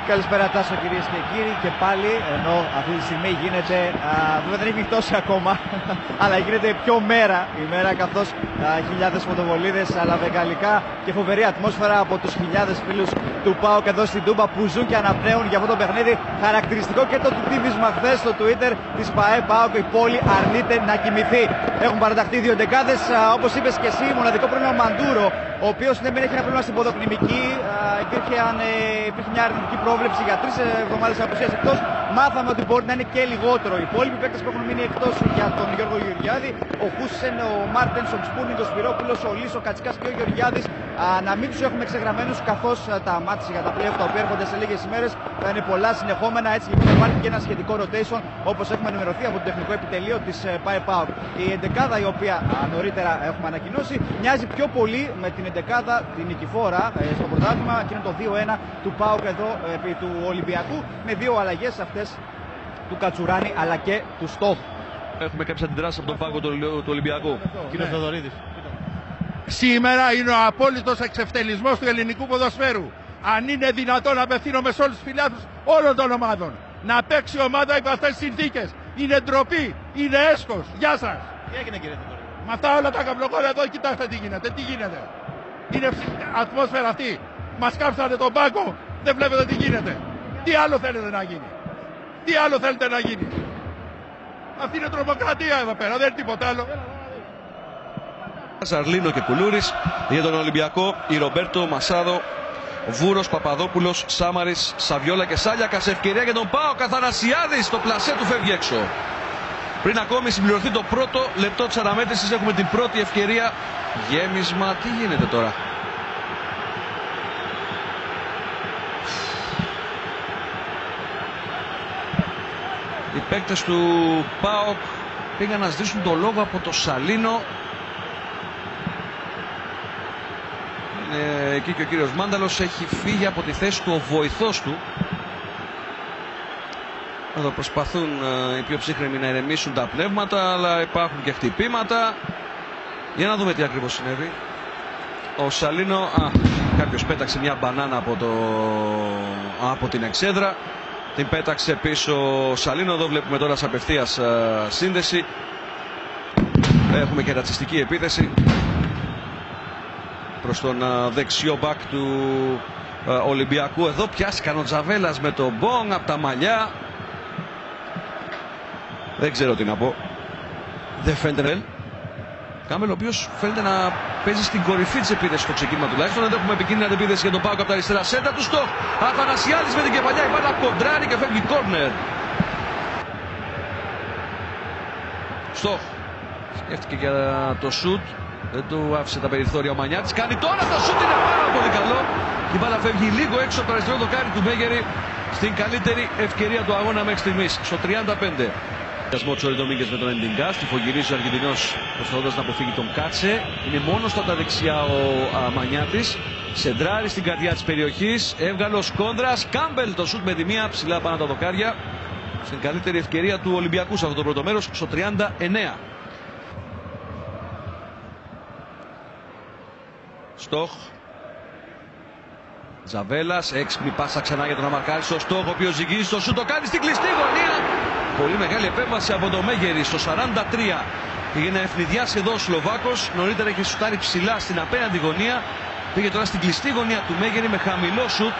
Καλησπέρα Τάσο, κυρίες και κύριοι, και πάλι ενώ αυτή τη στιγμή γίνεται, βέβαια δεν έχει νυχτώσει ακόμα, αλλά γίνεται πιο μέρα η μέρα, καθώς χιλιάδες φωτοβολίδες αλλά βεγγαλικά και φοβερή ατμόσφαιρα από τους χιλιάδες φίλους του ΠΑΟΚ εδώ στην Τούμπα που ζουν και αναπνέουν για αυτό το παιχνίδι. Χαρακτηριστικό και το τίμισμα χθες στο Twitter της ΠΑΕ ΠΑΟΚ, η πόλη αρνείται να κοιμηθεί. Έχουν παραταχθεί δύο εντεκάδες, όπως είπες και εσύ, μοναδικό πρόβλημα Μαντούρο, ο οποίος ναι, δεν έχει ένα πρόβλημα στην ποδοκνημική. Υπήρχε μια αρνητική πρόβλεψη για 3 εβδομάδες απουσίας εκτός. Μάθαμε ότι μπορεί να είναι και λιγότερο. Οι υπόλοιποι παίκτες που έχουν μείνει εκτός για τον Γιώργο Γεωργιάδη, ο Χούσεν, ο Μάρτενς, ο Ξπούνινγκ, ο Σπυρόπουλος, ο Λύς, ο Κατσικάς και ο Γεωργιάδης, να μην τους έχουμε εξεγραμμένους, καθώς τα μάτς για τα play-off τα οποία έρχονται σε λίγες ημέρες θα είναι πολλά συνεχόμενα. Έτσι λοιπόν θα υπάρχει και ένα σχετικό rotation, όπως έχουμε ενημερωθεί από το τεχνικό επιτελείο της ΠΑΕ ΠΑΟΚ. Η εντεκάδα η οποία νωρίτερα έχουμε ανακοινώσει μοιάζει πιο πολύ με την εντεκάδα την νικηφόρα στο πρωτάθλημα, και είναι το 2-1 του ΠΑΟΚ εδώ επί του Ολυμπιακού, με δύο αλλαγές αυτές του Κατσουράνη αλλά και του Στόχ. Έχουμε κάποιες αντιδράσεις από τον πάγκο του Ολυμπιακού. Κύριε Θεοδωρίδης. Σήμερα είναι ο απόλυτος εξευτελισμός του ελληνικού ποδοσφαίρου. Αν είναι δυνατόν, απευθύνομαι σε όλους τους φιλάθλους όλων των ομάδων, να παίξει η ομάδα υπό αυτές τις συνθήκες. Είναι ντροπή, είναι έσχος. Γεια σας. Τι έγινε, κύριε Θεοδωρίδη? Με αυτά όλα τα καυλογόρια εδώ, κοιτάξτε τι γίνεται. Τι γίνεται. Είναι ατμόσφαιρα αυτή. Μας κάψατε τον πάγκο, δεν βλέπετε τι γίνεται. Τι άλλο θέλετε να γίνει? Τι άλλο θέλετε να γίνει? Αυτή είναι τρομοκρατία εδώ πέρα, δεν είναι τίποτα άλλο. Ζαρλίνο και Κουλούρης. Για τον Ολυμπιακό η Ρομπέρτο, Μασάδο, Βούρος, Παπαδόπουλος, Σάμαρης, Σαβιόλα και Σάλιακα. Σε ευκαιρία για τον ΠΑΟΚ, Αθανασιάδης, το πλασέ του φεύγει έξω. Πριν ακόμη συμπληρωθεί το πρώτο λεπτό της αναμέτρησης, έχουμε την πρώτη ευκαιρία. Γέμισμα, τι γίνεται τώρα? Οι παίκτες του ΠΑΟΚ πήγαν να ζητήσουν το λόγο από το Σαλίνο. Εκεί και ο κύριος Μάνταλος, έχει φύγει από τη θέση του ο βοηθός του. Εδώ προσπαθούν οι πιο ψύχρεμοι να ηρεμήσουν τα πνεύματα, αλλά υπάρχουν και χτυπήματα. Για να δούμε τι ακριβώς συνέβη. Ο Σαλίνο, κάποιος πέταξε μια μπανάνα από την εξέδρα. Την πέταξε πίσω ο Σαλίνο. Εδώ βλέπουμε τώρα σε απευθείας σύνδεση. Έχουμε και ρατσιστική επίθεση προς τον δεξιό μπακ του Ολυμπιακού. Εδώ πιάστηκαν ο Τζαβέλας με τον Μπονγκ από τα μαλλιά. Δεν ξέρω τι να πω. Δεν φαίνεται Κάμπελ, ο οποίος φαίνεται να παίζει στην κορυφή της επίθεσης στο ξεκίνημα τουλάχιστον. Εδώ έχουμε επικίνδυνη αντεπίθεση για τον ΠΑΟΚ από τα αριστερά. Σέντα του Στόχ. Αθανασιάδης με την κεφαλιά. Η μπάλα κοντράρει και φεύγει κόρνερ. Στόχ. Σκέφτηκε για το σουτ. Δεν του άφησε τα περιθώρια ο Μανιάτης. Κάνει τώρα το σουτ, είναι πάρα πολύ καλό. Η μπάλα φεύγει λίγο έξω από το αριστερό δοκάρι του Μέγερη στην καλύτερη ευκαιρία του αγώνα μέχρι στιγμής, στο 35. Τσόρι Ντομίνγκες με τον Εντιγκά. Στιφογυρίζει ο Αργεντινός προσπαθώντας να αποφύγει τον Κάτσε. Είναι μόνος στα δεξιά ο Μανιάτης. Σεντράρει στην καρδιά της περιοχής. Εύγαλος κόντρας. Κάμπελ το σουτ με τη μία ψηλά πάνω τα δοκάρια. Στην καλύτερη ευκαιρία του Ολυμπιακού σε αυτό το πρώτο μέρος, στο 39. Στόχ. Τζαβέλας, έξυπνη πάσα ξανά για τον αμαρκάρι στο Στόχ, ο οποίος ζυγίζει στο σουτ, το κάνει στην κλειστή γωνία. Πολύ μεγάλη επέμβαση από το Μέγερη στο 43. Πήγε να ευνηδιάσει εδώ ο Σλοβάκος. Νωρίτερα είχε σουτάρει ψηλά στην απέναντι γωνία. Πήγε τώρα στην κλειστή γωνία του Μέγερη με χαμηλό σουτ.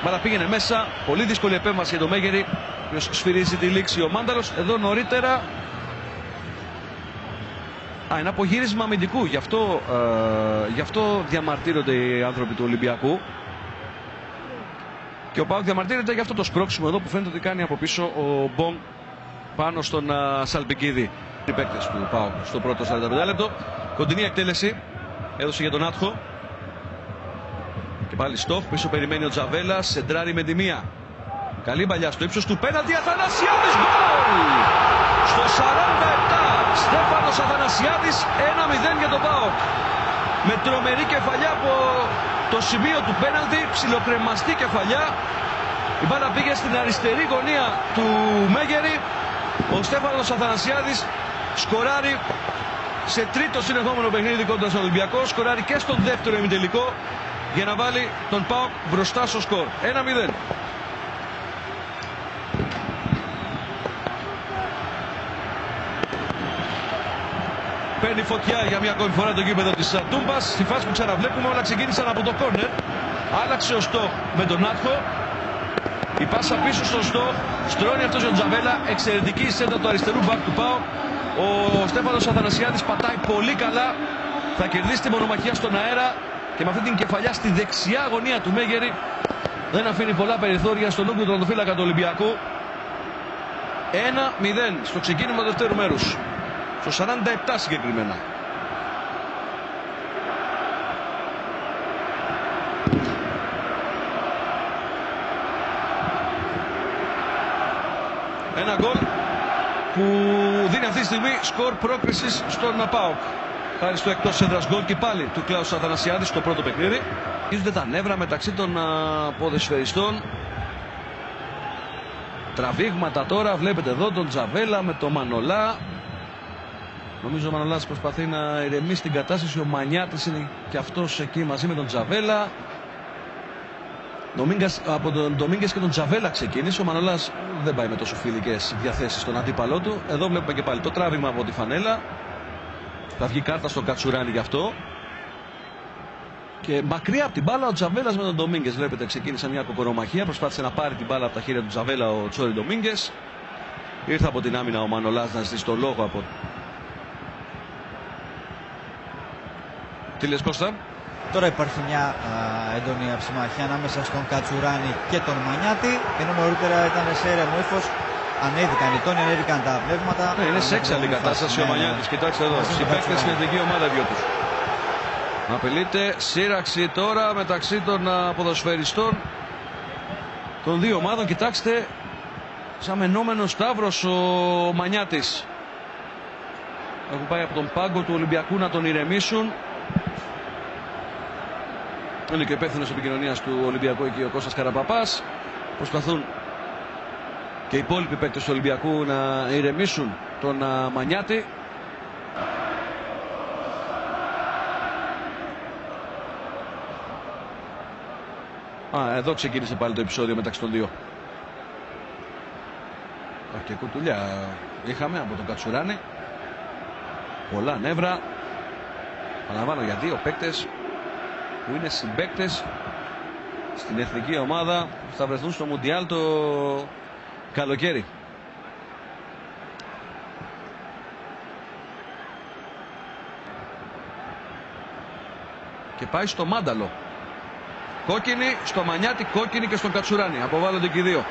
Μάλα πήγαινε μέσα. Πολύ δύσκολη επέμβαση για το Μέγερη, ο οποίος σφυρίζει τη λήξη. Ο Μάνταλος εδώ νωρίτερα. Είναι απογύρισμα αμυντικού. Γι' αυτό διαμαρτύρονται οι άνθρωποι του Ολυμπιακού. Και ο ΠΑΟΚ διαμαρτύρεται για αυτό το σπρώξιμο εδώ που φαίνεται ότι κάνει από πίσω ο Μπονγκ πάνω στον Σαλπικίδη. Οι παίκτες του ΠΑΟΚ στο πρώτο 45 λεπτό. Κοντινή εκτέλεση. Έδωσε για τον Άτχο. Και πάλι Στόχ. Πίσω περιμένει ο Τζαβέλας. Σεντράρει με τη μία. Καλή παλιά στο ύψος του πέναλτι. Αθανασιάδης γκολ! Στο 47. Στέφανος Αθανασιάδης, 1-0 για τον ΠΑΟΚ. Με τρομερή κεφαλιά από το σημείο του πέναλτι, ψιλοκρεμαστή κεφαλιά. Η μπάλα πήγε στην αριστερή γωνία του Μέγερη. Ο Στέφανος Αθανασιάδης σκοράρει σε τρίτο συνεχόμενο παιχνίδι κόντρα στον Ολυμπιακό. Σκοράρει και στον δεύτερο ημιτελικό. για να βάλει τον ΠΑΟΚ μπροστά στο σκορ. 1-0. Παίρνει φωτιά για μια ακόμη φορά το γήπεδο της Τούμπας. Στη φάση που ξαναβλέπουμε όλα ξεκίνησαν από το κόρνερ. Άλλαξε ο Στόχ με τον Νάτχο. Η πάσα πίσω στον Στόχ. Στρώνει αυτός ο Τζαβέλα. Εξαιρετική σέντα του αριστερού μπακ του ΠΑΟΚ. Ο Στέφανος Αθανασιάδης πατάει πολύ καλά. Θα κερδίσει τη μονομαχία στον αέρα. Και με αυτή την κεφαλιά στη δεξιά γωνία του Μέγερη δεν αφήνει πολλά περιθώρια στον όγκο του τερματοφύλακα του Ολυμπιακού. 1-0 στο ξεκίνημα του δεύτερου μέρους. Στο 47 συγκεκριμένα. Ένα γκολ που δίνει αυτή τη στιγμή σκορ πρόκρισης στον ΠΑΟΚ. Χάρη στο εκτός έδρας γκολ και πάλι του Κλάους Αθανασιάδη στο πρώτο παιχνίδι. Ίζονται τα νεύρα μεταξύ των ποδοσφαιριστών. Τραβήγματα τώρα, βλέπετε εδώ τον Τζαβέλα με τον Μανολά. Νομίζω ο Μανολάς προσπαθεί να ηρεμήσει την κατάσταση. Ο Μανιάτης είναι και αυτός εκεί μαζί με τον Τζαβέλα. Από τον Ντομίνγκες και τον Τζαβέλα ξεκίνησε. Ο Μανολάς δεν πάει με τόσο φιλικές διαθέσεις στον αντίπαλό του. Εδώ βλέπουμε και πάλι το τράβηγμα από τη φανέλα. Θα βγει κάρτα στον Κατσουράνη γι' αυτό. Και μακριά από την μπάλα ο Τζαβέλας με τον Ντομίνγκες. Βλέπετε ξεκίνησε μια κοκορομαχία. Προσπάθησε να πάρει την μπάλα από τα χέρια του Τζαβέλα ο Τσόρι Ντομίνγκες. Ήρθε από την άμυνα ο Μανολάς να ζητήσει το λόγο από. Τι λες Κώστα? Τώρα υπάρχει μια έντονη αψημαχία ανάμεσα στον Κατσουράνη και τον Μανιάτη. Ενώ νωρίτερα ήταν σε ήρεμο ύφος. Ανέβηκαν οι τόνοι, ανέβηκαν τα πνεύματα. Είναι σε έξαλλη κατάσταση ο Μανιάτης. Κοιτάξτε εδώ. Συμπαίκτες στην εθνική ομάδα δυο τους. Απειλείται σύραξη τώρα μεταξύ των ποδοσφαιριστών των δύο ομάδων. Κοιτάξτε, σαν μενόμενο σταύρος ο Μανιάτης. Έχουν πάει από τον πάγκο του Ολυμπιακού να τον ηρεμήσουν. Είναι και υπεύθυνος επικοινωνίας του Ολυμπιακού εκεί ο Κώστας Καραπαπάς. Προσπαθούν και οι υπόλοιποι παίκτες του Ολυμπιακού να ηρεμήσουν τον Μανιάτη. Εδώ ξεκίνησε πάλι το επεισόδιο μεταξύ των δύο. Και κουτουλιά είχαμε από τον Κατσουράνη. Πολλά νεύρα. Παραλαμβάνω για δύο παίκτες που είναι συμπαίκτες στην εθνική ομάδα που θα βρεθούν στο Μουντιάλ το καλοκαίρι. Και πάει στο Μάνταλο. Κόκκινη, στο Μανιάτη κόκκινη και στον Κατσουράνη. Αποβάλλονται και οι δύο.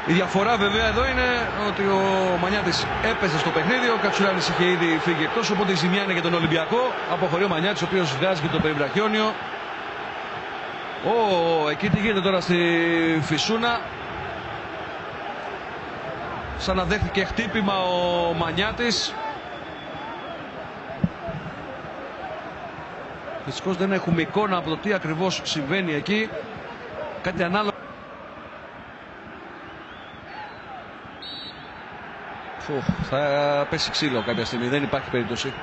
Η διαφορά βέβαια εδώ είναι ότι ο Μανιάτης έπαιζε στο παιχνίδι, ο Κατσουράνης είχε ήδη φύγει εκτός, οπότε η ζημιά είναι για τον Ολυμπιακό. Αποχωρεί ο Μανιάτης, ο οποίος βγάζει και το περιβραχιόνιο. Εκεί τι γίνεται τώρα στη Φυσούνα. Σαν να δέχτηκε χτύπημα ο Μανιάτης. Δυστυχώς δεν έχουμε εικόνα από το τι ακριβώς συμβαίνει εκεί. Κάτι ανάλογο. Θα πέσει ξύλο κάποια στιγμή, δεν υπάρχει περίπτωση.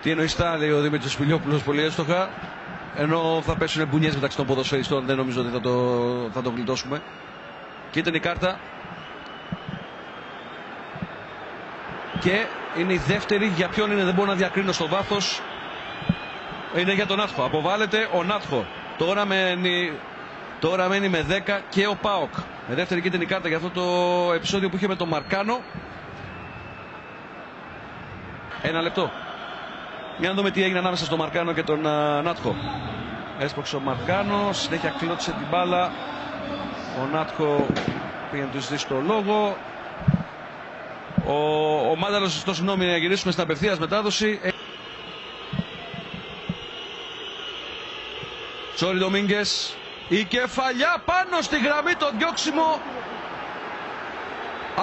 Τι εννοείς τα, λέει ο Δημήτρης Σπηλιόπουλος πολύ εύστοχα. Ενώ θα πέσουν μπουνιές μεταξύ των ποδοσφαιριστών, δεν νομίζω ότι θα το γλιτώσουμε. Και ήταν η κάρτα. Και είναι η δεύτερη, για ποιον είναι δεν μπορώ να διακρίνω στο βάθος. Είναι για τον Νάτχο, αποβάλλεται ο Νάτχο. Τώρα μένει με 10 και ο ΠΑΟΚ. Με δεύτερη κίτρινη κάρτα για αυτό το επεισόδιο που είχε με τον Μαρκάνο. Ένα λεπτό. Για να δούμε τι έγινε ανάμεσα στον Μαρκάνο και τον Νάτχο. Έσπρωξε ο Μαρκάνο, συνέχεια κλώτησε την μπάλα. Ο Νάτχο πήγε να του ζητήσει το λόγο. Ο Μάνταλος, στο συγγνώμη, να γυρίσουμε στην απευθείας μετάδοση. Τσόρι Ντομίνγκες. Η κεφαλιά πάνω στη γραμμή, το διώξιμο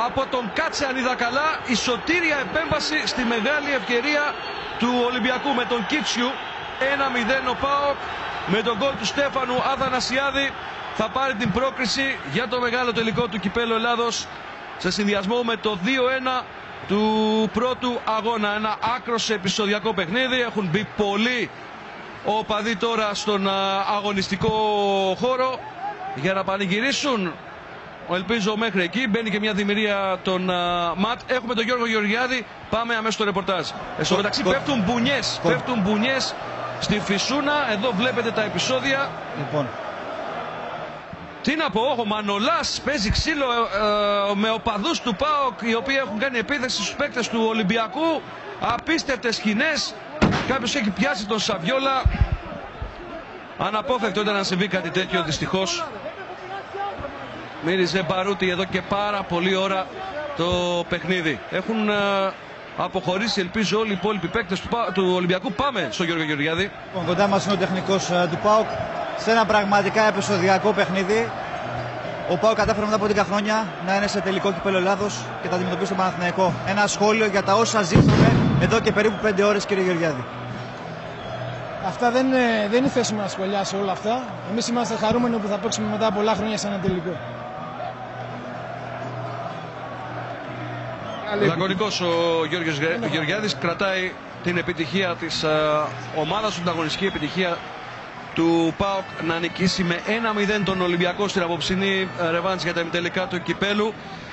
από τον Κάτσε αν είδα καλά. Η σωτήρια επέμβαση στη μεγάλη ευκαιρία του Ολυμπιακού με τον Κίτσιου. 1-0 ο ΠΑΟΚ με τον γκολ του Στέφανου Αθανασιάδη. Θα πάρει την πρόκριση για το μεγάλο τελικό του Κυπέλλου Ελλάδος σε συνδυασμό με το 2-1 του πρώτου αγώνα. Ένα άκρος επεισοδιακό παιχνίδι. Έχουν μπει πολλοί οπαδοί τώρα στον αγωνιστικό χώρο για να πανηγυρίσουν. Ελπίζω μέχρι εκεί. Μπαίνει και μια δημιουργία των ΜΑΤ. Έχουμε τον Γιώργο Γεωργιάδη. Πάμε αμέσως στο ρεπορτάζ. Στο μεταξύ πέφτουν μπουνιές. Πέφτουν μπουνιές στη Φυσούνα. Εδώ βλέπετε τα επεισόδια. Λοιπόν. Τι να πω, ο Μανολάς παίζει ξύλο με οπαδούς του ΠΑΟΚ οι οποίοι έχουν κάνει επίθεση στους παίκτες του Ολυμπιακού. Απίστευτες σκηνές. Κάποιος έχει πιάσει τον Σαβιόλα. Αναπόφευκτο ήταν να συμβεί κάτι τέτοιο, δυστυχώς. Μύριζε μπαρούτι εδώ και πάρα πολλή ώρα το παιχνίδι. Έχουν αποχωρήσει, ελπίζω, όλοι οι υπόλοιποι παίκτες του Ολυμπιακού. Πάμε στο Γιώργο Γεωργιάδη. Κοντά μας είναι ο τεχνικός του ΠΑΟΚ. Σε ένα πραγματικά επεισοδιακό παιχνίδι. Ο ΠΑΟΚ κατάφερε μετά από 10 χρόνια να είναι σε τελικό κύπελλο Ελλάδος και θα αντιμετωπίσει τον Παναθηναϊκό. Ένα σχόλιο για τα όσα ζήσαμε εδώ και περίπου 5 ώρες, κύριε Γεωργιάδη. Αυτά δεν είναι θέση μας να σχολιάσει όλα αυτά. Εμείς είμαστε χαρούμενοι που θα παίξουμε μετά από πολλά χρόνια σε ένα τελικό. Λακωνικός ο Γιώργος Γεωργιάδης, κρατάει την επιτυχία της ομάδας του, την αγωνιστική επιτυχία του ΠΑΟΚ να νικήσει με 1-0 τον Ολυμπιακό στην απόψινή ρεβάνς για τα ημιτελικά του κυπέλου.